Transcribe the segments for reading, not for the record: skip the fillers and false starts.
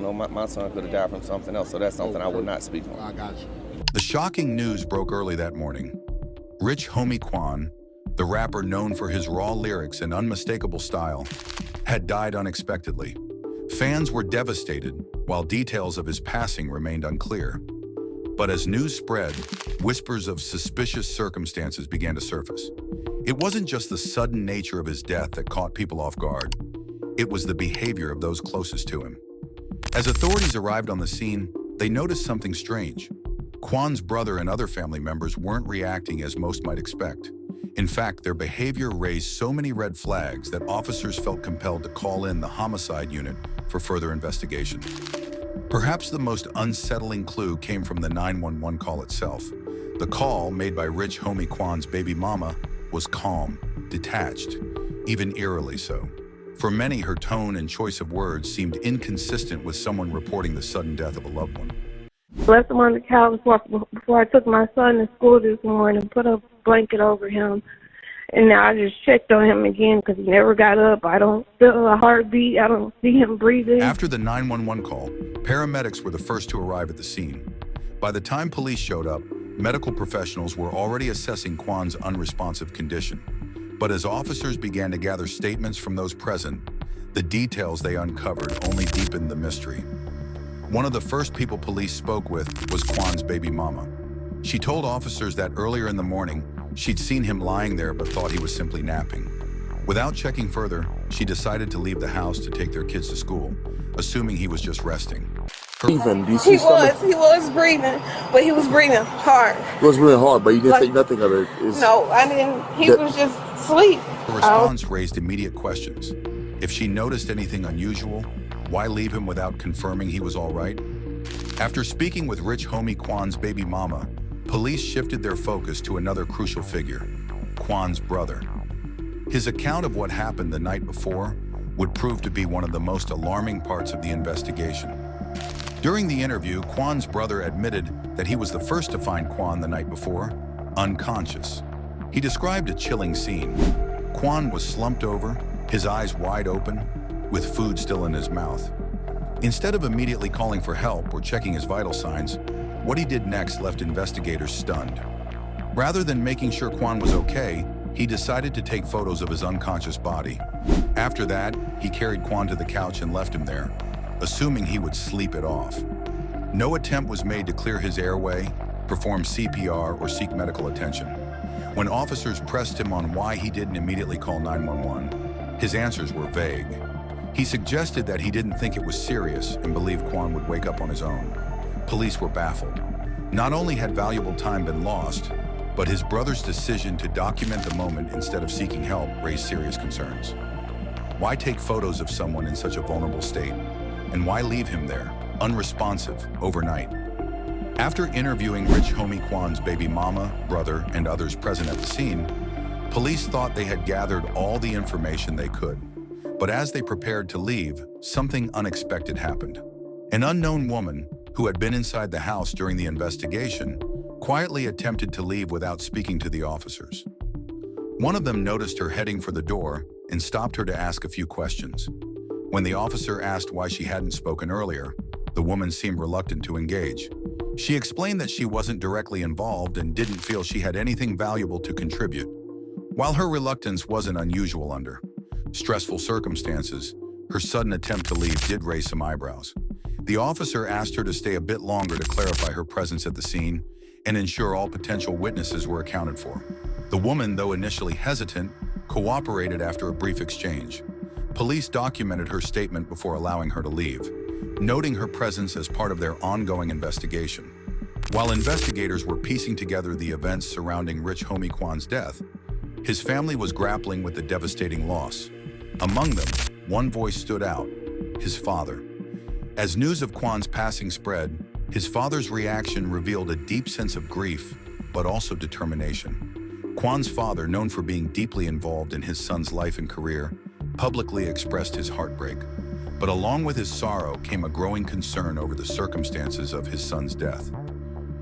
know, my son could have died from something else, so that's something I would not speak on. I got you. The shocking news broke early that morning. Rich Homie Quan, the rapper known for his raw lyrics and unmistakable style, had died unexpectedly. Fans were devastated, while details of his passing remained unclear. But as news spread, whispers of suspicious circumstances began to surface. It wasn't just the sudden nature of his death that caught people off guard. It was the behavior of those closest to him. As authorities arrived on the scene, they noticed something strange. Quan's brother and other family members weren't reacting as most might expect. In fact, their behavior raised so many red flags that officers felt compelled to call in the homicide unit for further investigation. Perhaps the most unsettling clue came from the 911 call itself. The call, made by Rich Homie Quan's baby mama, was calm, detached, even eerily so. For many, her tone and choice of words seemed inconsistent with someone reporting the sudden death of a loved one. Left him on the couch before I took my son to school this morning, put a blanket over him, and now I just checked on him again because he never got up. I don't feel a heartbeat. I don't see him breathing. After the 911 call, paramedics were the first to arrive at the scene. By the time police showed up, medical professionals were already assessing Quan's unresponsive condition. But as officers began to gather statements from those present, the details they uncovered only deepened the mystery. One of the first people police spoke with was Quan's baby mama. She told officers that earlier in the morning, she'd seen him lying there but thought he was simply napping. Without checking further, she decided to leave the house to take their kids to school, assuming he was just resting. He was breathing, but he was breathing hard. It was really hard, but you didn't think nothing of it. No, I didn't. He was just asleep. Her response raised immediate questions. If she noticed anything unusual, why leave him without confirming he was all right? After speaking with Rich Homie Quan's baby mama, police shifted their focus to another crucial figure, Quan's brother. His account of what happened the night before would prove to be one of the most alarming parts of the investigation. During the interview, Quan's brother admitted that he was the first to find Quan the night before, unconscious. He described a chilling scene. Quan was slumped over, his eyes wide open, with food still in his mouth. Instead of immediately calling for help or checking his vital signs, what he did next left investigators stunned. Rather than making sure Quan was okay, he decided to take photos of his unconscious body. After that, he carried Quan to the couch and left him there, assuming he would sleep it off. No attempt was made to clear his airway, perform CPR, or seek medical attention. When officers pressed him on why he didn't immediately call 911, his answers were vague. He suggested that he didn't think it was serious and believed Quan would wake up on his own. Police were baffled. Not only had valuable time been lost, but his brother's decision to document the moment instead of seeking help raised serious concerns. Why take photos of someone in such a vulnerable state? And why leave him there, unresponsive, overnight? After interviewing Rich Homie Quan's baby mama, brother, and others present at the scene, police thought they had gathered all the information they could. But as they prepared to leave, something unexpected happened. An unknown woman, who had been inside the house during the investigation, quietly attempted to leave without speaking to the officers. One of them noticed her heading for the door and stopped her to ask a few questions. When the officer asked why she hadn't spoken earlier, the woman seemed reluctant to engage. She explained that she wasn't directly involved and didn't feel she had anything valuable to contribute. While her reluctance wasn't unusual under stressful circumstances, her sudden attempt to leave did raise some eyebrows. The officer asked her to stay a bit longer to clarify her presence at the scene and ensure all potential witnesses were accounted for. The woman, though initially hesitant, cooperated after a brief exchange. Police documented her statement before allowing her to leave, noting her presence as part of their ongoing investigation. While investigators were piecing together the events surrounding Rich Homie Quan's death, his family was grappling with the devastating loss. Among them, one voice stood out: his father. As news of Quan's passing spread, his father's reaction revealed a deep sense of grief, but also determination. Quan's father, known for being deeply involved in his son's life and career, publicly expressed his heartbreak. But along with his sorrow came a growing concern over the circumstances of his son's death.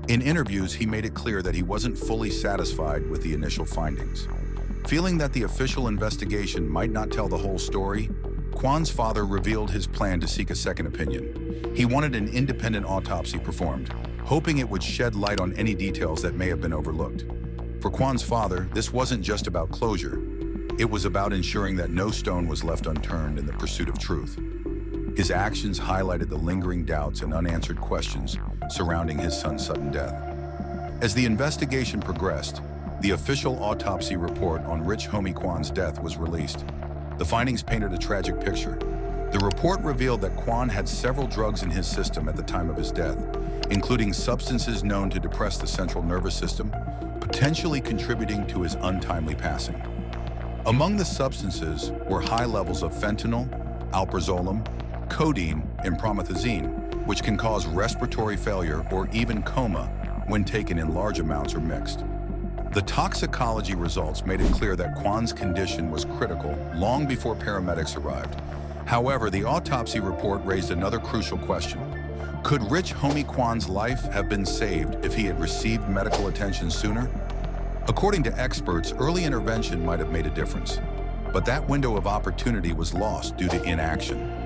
In interviews, he made it clear that he wasn't fully satisfied with the initial findings. Feeling that the official investigation might not tell the whole story, Quan's father revealed his plan to seek a second opinion. He wanted an independent autopsy performed, hoping it would shed light on any details that may have been overlooked. For Quan's father, this wasn't just about closure. It was about ensuring that no stone was left unturned in the pursuit of truth. His actions highlighted the lingering doubts and unanswered questions surrounding his son's sudden death. As the investigation progressed, the official autopsy report on Rich Homie Quan's death was released. The findings painted a tragic picture. The report revealed that Quan had several drugs in his system at the time of his death, including substances known to depress the central nervous system, potentially contributing to his untimely passing. Among the substances were high levels of fentanyl, alprazolam, codeine, and promethazine, which can cause respiratory failure or even coma when taken in large amounts or mixed. The toxicology results made it clear that Quan's condition was critical long before paramedics arrived. However, the autopsy report raised another crucial question. Could Rich Homie Quan's life have been saved if he had received medical attention sooner? According to experts, early intervention might have made a difference, but that window of opportunity was lost due to inaction.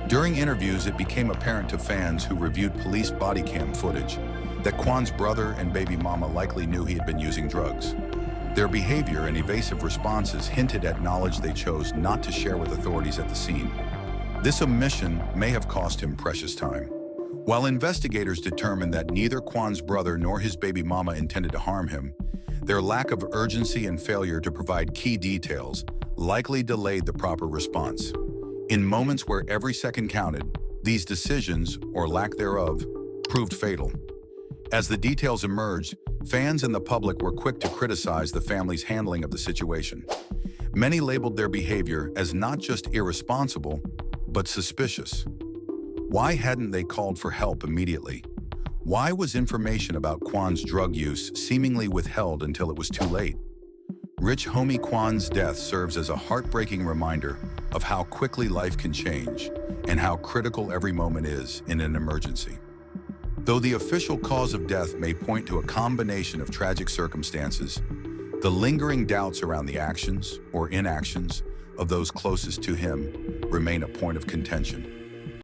During interviews, it became apparent to fans who reviewed police body cam footage that Quan's brother and baby mama likely knew he had been using drugs. Their behavior and evasive responses hinted at knowledge they chose not to share with authorities at the scene. This omission may have cost him precious time. While investigators determined that neither Quan's brother nor his baby mama intended to harm him, their lack of urgency and failure to provide key details likely delayed the proper response. In moments where every second counted, these decisions, or lack thereof, proved fatal. As the details emerged, fans and the public were quick to criticize the family's handling of the situation. Many labeled their behavior as not just irresponsible, but suspicious. Why hadn't they called for help immediately? Why was information about Quan's drug use seemingly withheld until it was too late? Rich Homie Quan's death serves as a heartbreaking reminder of how quickly life can change and how critical every moment is in an emergency. Though the official cause of death may point to a combination of tragic circumstances, the lingering doubts around the actions or inactions of those closest to him remain a point of contention.